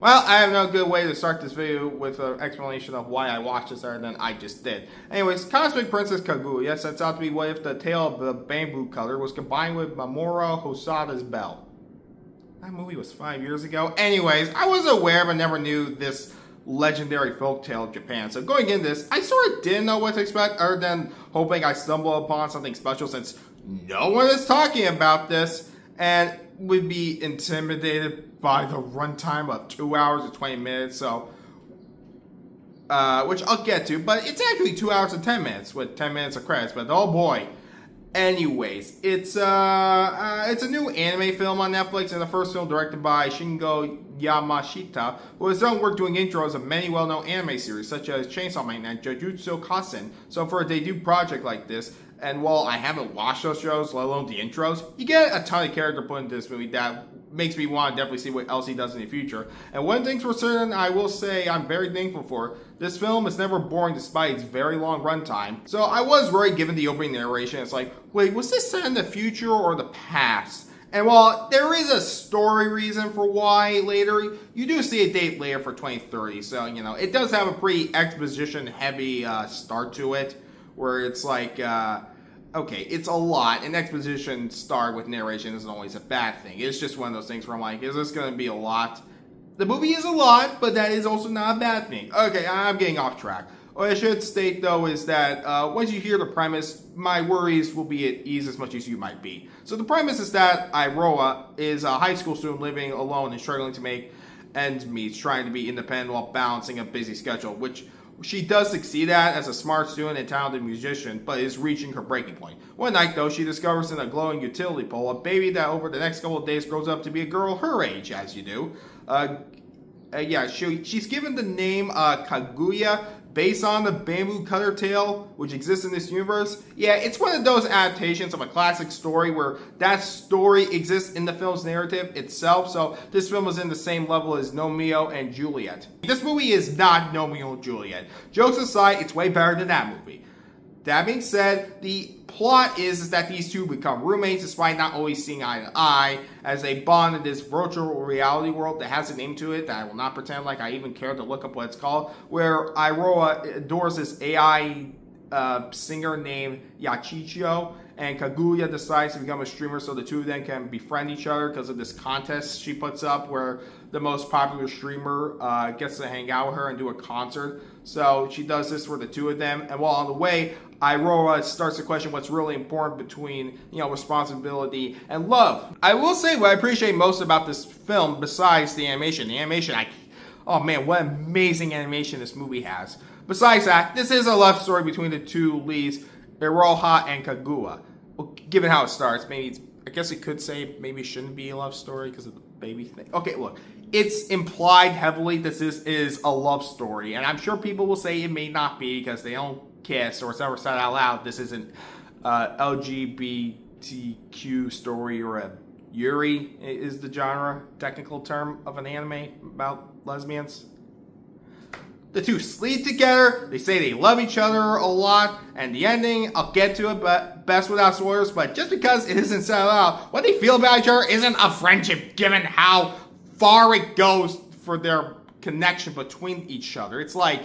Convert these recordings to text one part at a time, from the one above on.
Well, I have no good way to start this video with an explanation of why I watched this other than I just did. Anyways, Cosmic Princess Kaguya sets out to be what if the tale of the bamboo cutter was combined with Mamoru Hosoda's bell. That movie was 5 years ago. Anyways, I was aware but never knew this legendary folktale of Japan. So going into this, I sort of didn't know what to expect other than hoping I stumble upon something special since no one is talking about this and would be intimidated by the runtime of 2 hours and 20 minutes. So, which I'll get to, but it's actually 2 hours and 10 minutes with 10 minutes of credits. But oh boy. Anyways, it's a new anime film on Netflix, and the first film directed by Shingo Yamashita, who has done work doing intros of many well-known anime series such as Chainsaw Man and Jujutsu Kaisen. So for a debut project like this, and while I haven't watched those shows, let alone the intros, you get a ton of character put into this movie that makes me want to definitely see what else he does in the future. And one thing for certain, I will say I'm very thankful for, this film is never boring despite its very long runtime. So I was worried given the opening narration, it's like, wait, was this set in the future or the past? And while there is a story reason for why later, you do see a date later for 2030. So, you know, it does have a pretty exposition heavy start to it, where it's like, okay, it's a lot. An exposition start with narration isn't always a bad thing. It's just one of those things where I'm like, is this going to be a lot? The movie is a lot, but that is also not a bad thing. Okay, I'm getting off track. What I should state, though, is that once you hear the premise, my worries will be at ease as much as you might be. So the premise is that Iroha is a high school student living alone and struggling to make ends meet, trying to be independent while balancing a busy schedule, which she does succeed at as a smart student and talented musician, but is reaching her breaking point. One night, though, she discovers in a glowing utility pole a baby that over the next couple of days grows up to be a girl her age, as you do. She's given the name Kaguya based on the bamboo cutter tale which exists in this universe. Yeah, it's one of those adaptations of a classic story where that story exists in the film's narrative itself. So this film is in the same level as Romeo and Juliet. This movie is not Romeo and Juliet. Jokes aside, it's way better than that movie. That being said, the plot is that these two become roommates despite not always seeing eye to eye as they bond in this virtual reality world that has a name to it that I will not pretend like I even care to look up what it's called, where Iroha adores this AI singer named Yachicho, and Kaguya decides to become a streamer so the two of them can befriend each other because of this contest she puts up where the most popular streamer gets to hang out with her and do a concert. So she does this for the two of them, and while on the way, Iroha starts to question what's really important between, responsibility and love. I will say what I appreciate most about this film, besides the animation. The animation, oh man, what amazing animation this movie has. Besides that, this is a love story between the two leads, Iroha and Kaguya. Well, given how it starts, I guess it could say maybe it shouldn't be a love story because of the baby thing. Okay, look, it's implied heavily that this is a love story, and I'm sure people will say it may not be because they don't kiss or it's never said out loud. This isn't LGBTQ story or a Yuri is the genre technical term of an anime about lesbians. The two sleep together, they say they love each other a lot, and the ending, I'll get to it, but best without spoilers, but just because it isn't said out, what they feel about each other isn't a friendship given how far it goes for their connection between each other. It's like,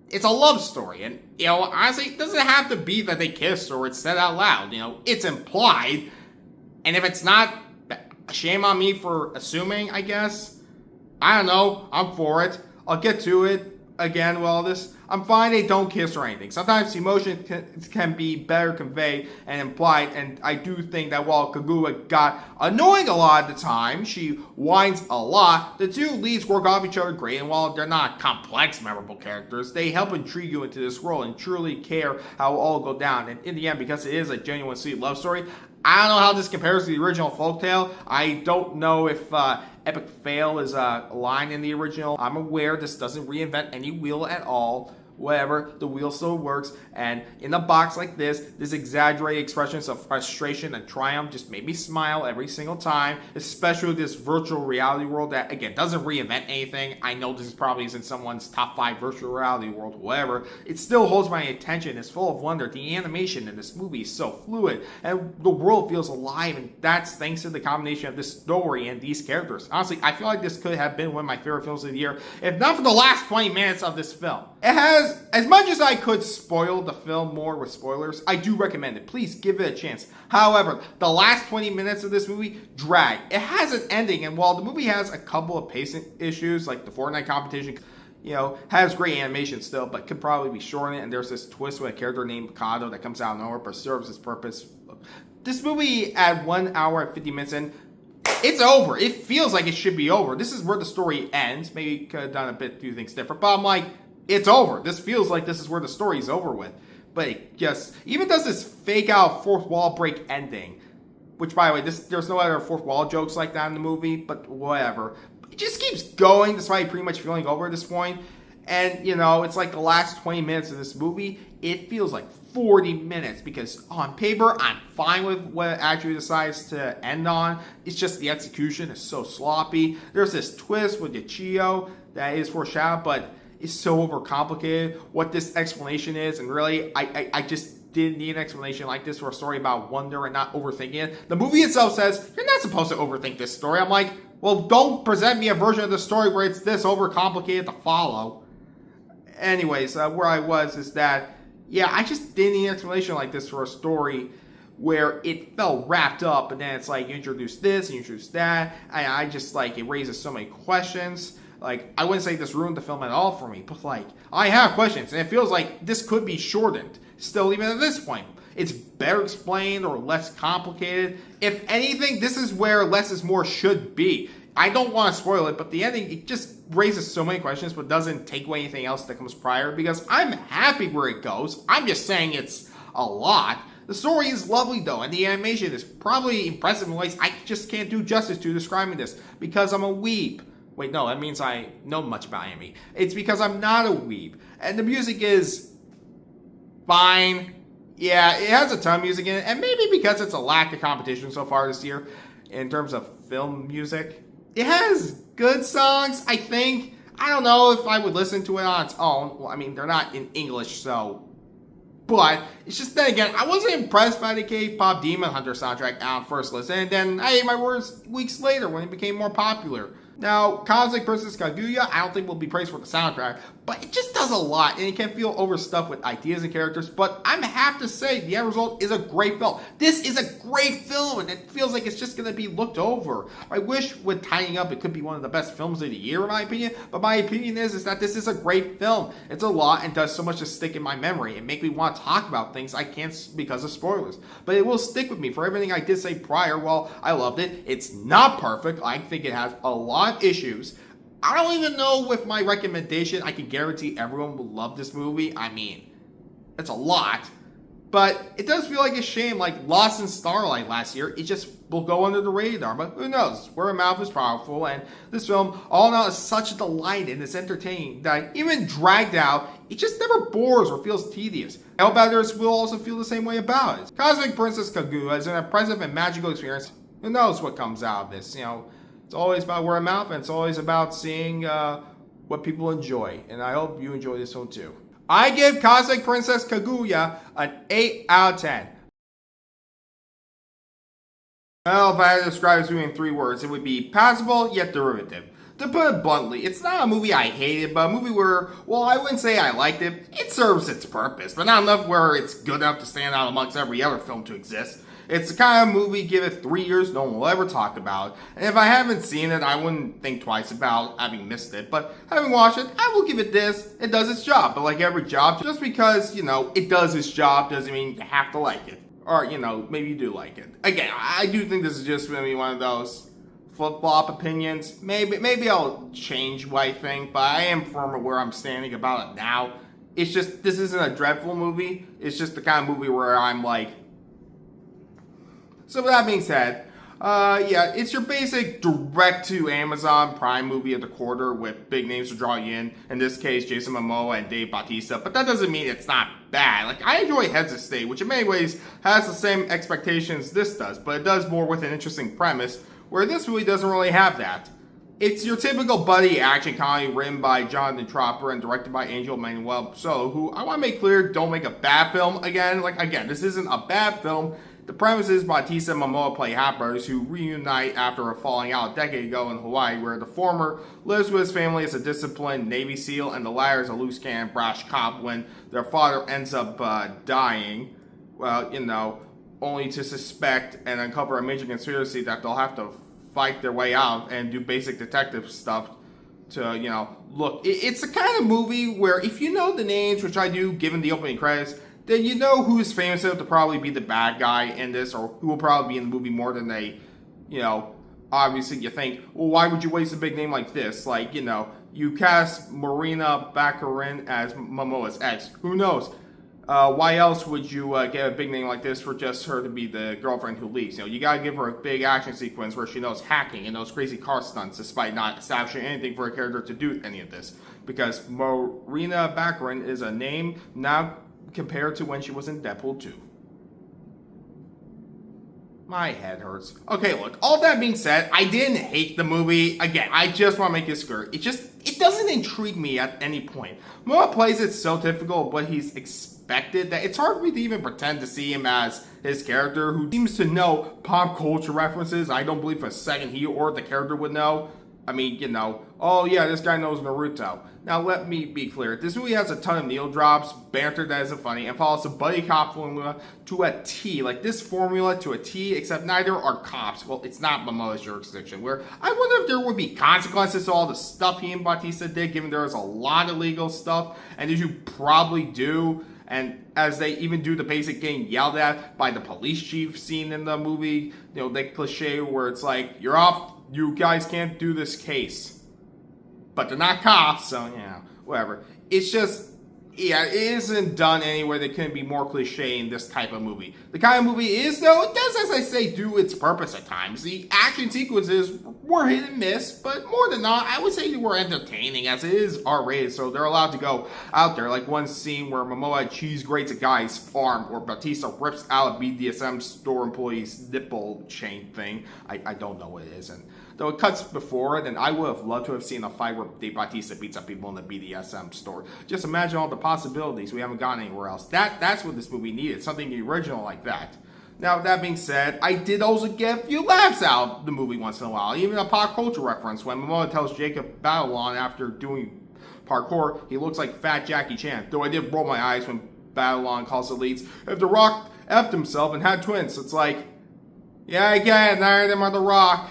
it's a love story, and, honestly, it doesn't have to be that they kiss or it's said out loud, it's implied, and if it's not, shame on me for assuming, I guess. I don't know, I'm for it. I'll get to it. Again, well, I'm fine they don't kiss or anything. Sometimes emotion can be better conveyed and implied, and I do think that while Kaguya got annoying a lot of the time, she whines a lot, the two leads work off each other great, and while they're not complex, memorable characters, they help intrigue you into this world and truly care how it all go down. And in the end, because it is a genuine sweet love story, I don't know how this compares to the original folktale. I don't know if Epic Fail is a line in the original. I'm aware this doesn't reinvent any wheel at all, whatever, the wheel still works. And in a box like this exaggerated expressions of frustration and triumph just made me smile every single time, especially this virtual reality world that, again, doesn't reinvent anything. I know this is probably isn't someone's top 5 virtual reality world, whatever. It still holds my attention. It's full of wonder. The animation in this movie is so fluid, and the world feels alive, and that's thanks to the combination of this story and these characters. Honestly, I feel like this could have been one of my favorite films of the year, if not for the last 20 minutes of this film. It has, as much as I could spoil the film more with spoilers, I do recommend it. Please give it a chance. However, the last 20 minutes of this movie drag. It has an ending, and while the movie has a couple of pacing issues, like the Fortnite competition, has great animation still, but could probably be shortened, and there's this twist with a character named Mikado that comes out of nowhere but serves its purpose. This movie, at 1 hour and 50 minutes in, it's over. It feels like it should be over. This is where the story ends. Maybe could have done a few things different, but I'm like, it's over. This feels like this is where the story's over with. But it just even does this fake out fourth wall break ending, which, by the way, there's no other fourth wall jokes like that in the movie, but whatever. It just keeps going despite pretty much feeling over at this point. And, it's like the last 20 minutes of this movie, it feels like 40 minutes because on paper, I'm fine with what it actually decides to end on. It's just the execution is so sloppy. There's this twist with Yachio that is foreshadowed, but it's so overcomplicated what this explanation is. And really, I just didn't need an explanation like this for a story about wonder and not overthinking it. The movie itself says, you're not supposed to overthink this story. I'm like, well, don't present me a version of the story where it's this overcomplicated to follow. Anyways, where I was is that, I just didn't need an explanation like this for a story where it felt wrapped up, and then it's like, you introduce this, you introduce that, and I just, it raises so many questions. I wouldn't say this ruined the film at all for me, but, I have questions, and it feels like this could be shortened, still even at this point. It's better explained or less complicated. If anything, this is where less is more should be. I don't want to spoil it, but the ending, it just raises so many questions, but doesn't take away anything else that comes prior, because I'm happy where it goes. I'm just saying it's a lot. The story is lovely, though, and the animation is probably impressive in ways I just can't do justice to describing this, because I'm a weeb. Wait, no, that means I know much about anime. It's because I'm not a weeb. And the music is fine. Yeah, it has a ton of music in it, and maybe because it's a lack of competition so far this year in terms of film music. It has good songs, I think. I don't know if I would listen to it on its own. Well, I mean, they're not in English, so... But, it's just then again, I wasn't impressed by the K-pop Demon Hunter soundtrack on first listen, and then I ate my words weeks later when it became more popular. Now, Cosmic Princess Kaguya, I don't think will be praised for the soundtrack, but it just does a lot, and it can feel overstuffed with ideas and characters, but I have to say, the end result is a great film. This is a great film, and it feels like it's just going to be looked over. I wish with Tidying Up, it could be one of the best films of the year, in my opinion, but my opinion is that this is a great film. It's a lot and does so much to stick in my memory and make me want to talk about things I can't because of spoilers. But it will stick with me for everything I did say prior. While I loved it, it's not perfect. I think it has a lot of issues. I don't even know with my recommendation I can guarantee everyone will love this movie. I mean, it's a lot. But it does feel like a shame, like Lost in Starlight last year, it just will go under the radar. But who knows? Word of mouth is powerful, and this film, all in all, is such a delight and it's entertaining that even dragged out, it just never bores or feels tedious. I hope others will also feel the same way about it. Cosmic Princess Kaguya is an impressive and magical experience. Who knows what comes out of this, It's always about word of mouth, and it's always about seeing what people enjoy. And I hope you enjoy this one too. I give Cosmic Princess Kaguya an 8 out of 10. Well, if I had to describe this movie in 3 words, it would be passable yet derivative. To put it bluntly, it's not a movie I hated, but a movie where, well, I wouldn't say I liked it. It serves its purpose, but not enough where it's good enough to stand out amongst every other film to exist. It's the kind of movie, give it 3 years, no one will ever talk about. And if I haven't seen it, I wouldn't think twice about having missed it. But having watched it, I will give it this. It does its job. But like every job, just because, it does its job doesn't mean you have to like it. Or, maybe you do like it. Again, I do think this is just going to be one of those flip-flop opinions. Maybe I'll change what I think, but I am firm at where I'm standing about it now. It's just, this isn't a dreadful movie. It's just the kind of movie where I'm like... So with that being said, Yeah, it's your basic direct-to-Amazon Prime movie of the quarter with big names to draw you in this case, Jason Momoa and Dave Bautista, but that doesn't mean it's not bad. Like, I enjoy Heads of State, which in many ways has the same expectations this does, but it does more with an interesting premise, where this movie doesn't really have that. It's your typical buddy action comedy written by Jonathan Tropper and directed by Angel Manuel Solo, who I want to make clear don't make a bad film again. Like, again, this isn't a bad film. The premise is Bautista and Momoa play half brothers who reunite after a falling out a decade ago in Hawaii, where the former lives with his family as a disciplined Navy SEAL and the latter is a loose cannon brash cop when their father ends up dying. Well, only to suspect and uncover a major conspiracy that they'll have to fight their way out and do basic detective stuff to, look. It's the kind of movie where if you know the names, which I do given the opening credits, then you know who's famous enough to probably be the bad guy in this, or who will probably be in the movie more than they, obviously you think, well, why would you waste a big name like this? Like, you cast Marina Baccarin as Momoa's ex. Who knows? Why else would you get a big name like this for just her to be the girlfriend who leaves? You gotta give her a big action sequence where she knows hacking and those crazy car stunts despite not establishing anything for a character to do any of this. Because Marina Baccarin is a name now compared to when she was in Deadpool 2. My head hurts. Okay, look, all that being said, I didn't hate the movie. Again, I just want to make this clear. It doesn't intrigue me at any point. Momoa plays it so difficult, but he's expected that it's hard for me to even pretend to see him as his character, who seems to know pop culture references. I don't believe for a second he or the character would know. I mean, oh yeah, this guy knows Naruto. Now, let me be clear. This movie has a ton of needle drops, banter that isn't funny, and follows the buddy cop formula to a T. Like, this formula to a T, except neither are cops. Well, it's not Momoa's jurisdiction, where I wonder if there would be consequences to all the stuff he and Bautista did, given there is a lot of legal stuff, and as you probably do, and as they even do the basic getting yelled at by the police chief scene in the movie, the cliche where it's like, you're off, you guys can't do this case. But they're not cops, so, whatever. It's just, it isn't done anywhere that couldn't be more cliche in this type of movie. The kind of movie it is, though, it does, as I say, do its purpose at times. The action sequences were hit and miss, but more than not, I would say they were entertaining, as it is R-rated, so they're allowed to go out there. Like one scene where Momoa cheese grates a guy's farm, or Bautista rips out a BDSM store employee's nipple chain thing. I don't know what it is, and though it cuts before it, and I would have loved to have seen a fight where Dave Bautista beats up people in the BDSM store. Just imagine all the possibilities. We haven't gone anywhere else. That's what this movie needed, something original like that. Now, that being said, I did also get a few laughs out of the movie once in a while, even a pop culture reference when Momoa tells Jacob Batalon after doing parkour, he looks like fat Jackie Chan. Though I did roll my eyes when Batalon calls the leads, if The Rock effed himself and had twins, it's like, yeah, I get it, neither of them are The Rock.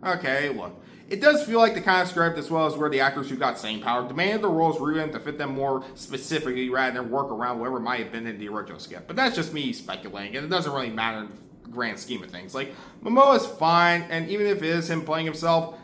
Okay, look. It does feel like the kind of script, as well as where the actors who got staying power, demanded the roles rewritten to fit them more specifically rather than work around whatever might have been in the original script. But that's just me speculating, and it doesn't really matter in the grand scheme of things. Like, Momoa's fine, and even if it is him playing himself,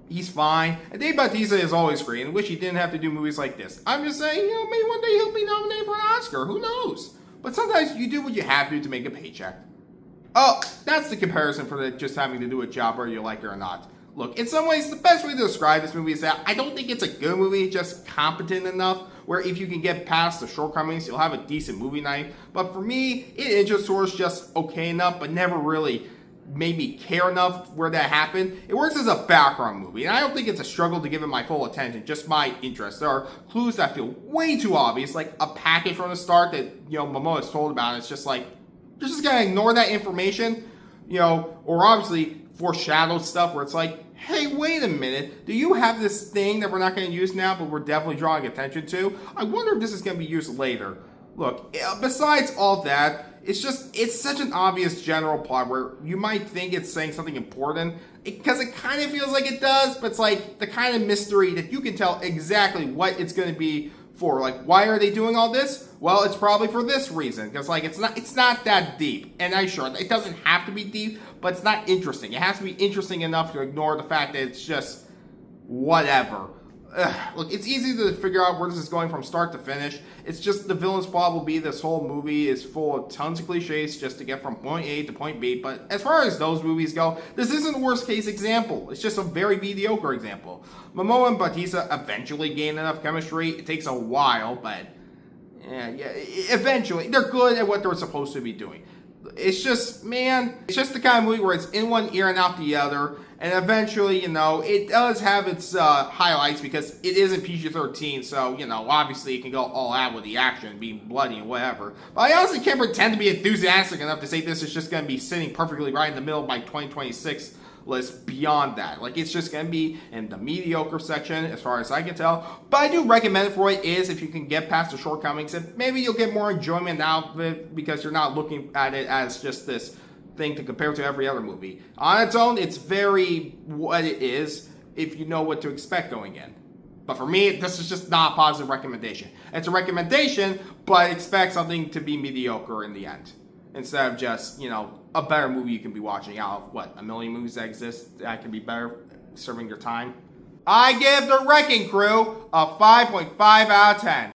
he's fine. And Dave Bautista is always great, and wish he didn't have to do movies like this. I'm just saying, maybe one day he'll be nominated for an Oscar. Who knows? But sometimes you do what you have to make a paycheck. Oh, that's the comparison for just having to do a job whether you like it or not. Look, in some ways, the best way to describe this movie is that I don't think it's a good movie, just competent enough, where if you can get past the shortcomings, you'll have a decent movie night. But for me, it interests towards just okay enough, but never really made me care enough where that happened. It works as a background movie, and I don't think it's a struggle to give it my full attention, just my interest. There are clues that feel way too obvious, like a package from the start that, Momoa is told about, and it's just like, you're just gonna ignore that information, or obviously foreshadowed stuff where it's like, hey, wait a minute, do you have this thing that we're not gonna use now, but we're definitely drawing attention to? I wonder if this is gonna be used later. Look, besides all that, it's such an obvious general plot where you might think it's saying something important, because it kind of feels like it does, but it's like the kind of mystery that you can tell exactly what it's gonna be for. Like, why are they doing all this? Well, it's probably for this reason, because like it's not that deep. And I'm sure it doesn't have to be deep, but it's not interesting. It has to be interesting enough to ignore the fact that it's just whatever. Look, it's easy to figure out where this is going from start to finish. It's just the villain's plot will be this whole movie is full of tons of cliches just to get from point A to point B. But as far as those movies go, this isn't a worst case example. It's just a very mediocre example. Momoa and Bautista eventually gain enough chemistry. It takes a while, but eventually they're good at what they're supposed to be doing. It's just, man, it's just the kind of movie where it's in one ear and out the other. And eventually, it does have its highlights because it isn't PG-13. So, obviously it can go all out with the action, being bloody and whatever. But I honestly can't pretend to be enthusiastic enough to say this is just going to be sitting perfectly right in the middle of my 2026 list beyond that. Like, it's just going to be in the mediocre section as far as I can tell. But I do recommend it for what it is if you can get past the shortcomings. And maybe you'll get more enjoyment out of it because you're not looking at it as just this thing to compare to every other movie. On its own, it's very what it is if you know what to expect going in. But for me, this is just not a positive recommendation. It's a recommendation, but expect something to be mediocre in the end. Instead of just, a better movie you can be watching out of, a million movies that exist that can be better serving your time. I give The Wrecking Crew a 5.5 out of 10.